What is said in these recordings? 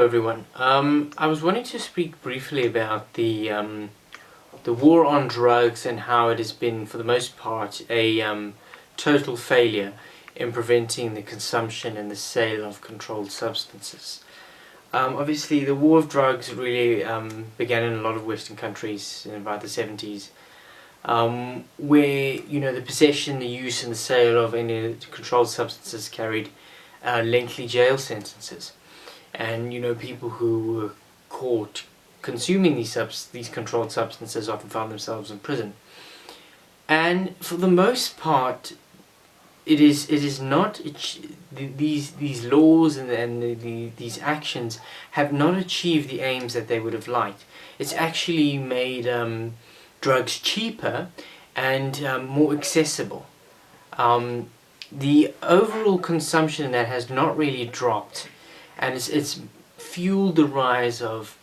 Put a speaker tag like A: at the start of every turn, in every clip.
A: everyone. I was wanting to speak briefly about the war on drugs and how it has been, for the most part, a total failure in preventing the consumption and the sale of controlled substances. Obviously, the war of drugs really began in a lot of Western countries in about the 70s, where the possession, the use, and the sale of any controlled substances carried lengthy jail sentences. And people who were caught consuming these controlled substances often found themselves in prison. And for the most part, it is not these laws and these actions have not achieved the aims that they would have liked. It's actually made drugs cheaper and more accessible. The overall consumption that has not really dropped, and it's fueled the rise of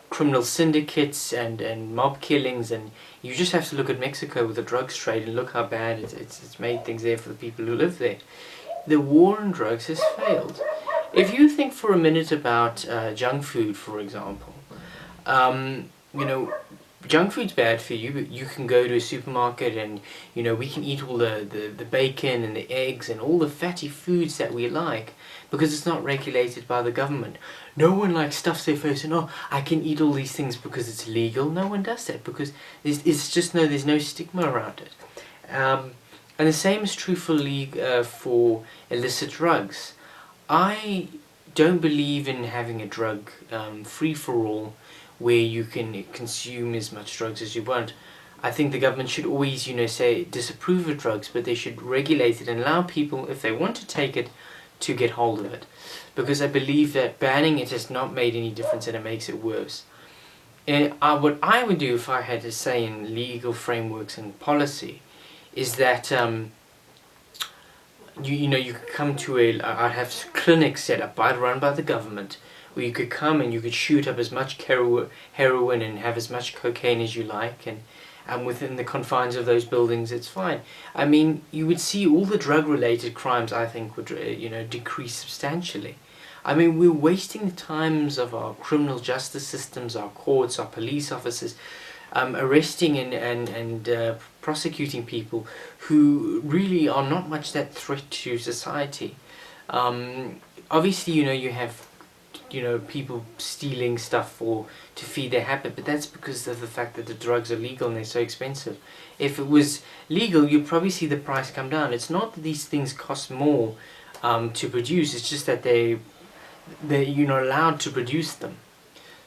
A: criminal syndicates and mob killings. And you just have to look at Mexico with the drugs trade and look how bad it's made things there for the people who live there. The war on drugs has failed. If you think for a minute about junk food, for example, junk food's bad for you, but you can go to a supermarket and we can eat all the bacon and the eggs and all the fatty foods that we like because it's not regulated by the government. No one stuffs their face and I can eat all these things because it's legal. No one does that because there's no stigma around it. And the same is true for illicit drugs. I don't believe in having a drug free for all, where you can consume as much drugs as you want. I think the government should always, say disapprove of drugs, but they should regulate it and allow people, if they want to take it, to get hold of it. Because I believe that banning it has not made any difference and it makes it worse. And what I would do if I had to say in legal frameworks and policy is that you could come to I'd have clinics set up, run by the government, where you could come and you could shoot up as much heroin and have as much cocaine as you like, and within the confines of those buildings it's fine. I mean, you would see all the drug-related crimes, I think, would decrease substantially. I mean, we're wasting the times of our criminal justice systems, our courts, our police officers, arresting and prosecuting people who really are not much that threat to society. Obviously, you have people stealing stuff to feed their habit, but that's because of the fact that the drugs are legal and they're so expensive. If it was legal, you'd probably see the price come down. It's not that these things cost more to produce, it's just that you're not allowed to produce them.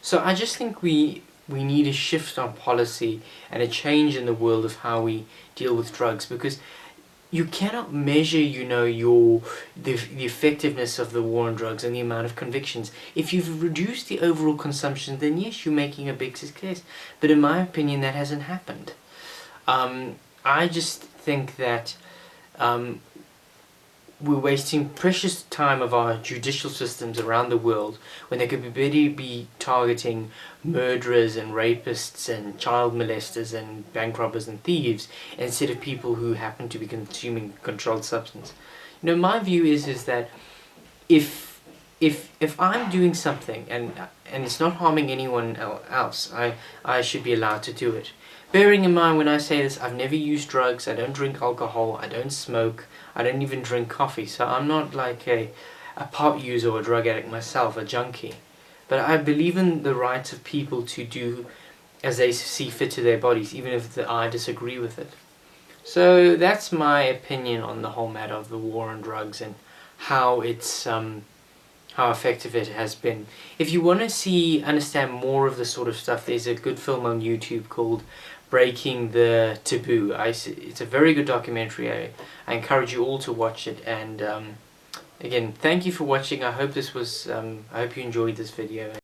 A: So I just think we need a shift on policy and a change in the world of how we deal with drugs, because you cannot measure, the effectiveness of the war on drugs and the amount of convictions. If you've reduced the overall consumption, then yes, you're making a big success. But in my opinion, that hasn't happened. I just think that we're wasting precious time of our judicial systems around the world when they could be targeting murderers and rapists and child molesters and bank robbers and thieves instead of people who happen to be consuming controlled substance. My view is that if I'm doing something and it's not harming anyone else, I should be allowed to do it. Bearing in mind, when I say this, I've never used drugs, I don't drink alcohol, I don't smoke, I don't even drink coffee, so I'm not like a pot user or a drug addict myself, a junkie. But I believe in the rights of people to do as they see fit to their bodies, even if I disagree with it. So that's my opinion on the whole matter of the war on drugs and how effective it has been. If you want to understand more of the sort of stuff, there's a good film on YouTube called Breaking the Taboo. It's a very good documentary. I encourage you all to watch it. And again, thank you for watching. I hope you enjoyed this video.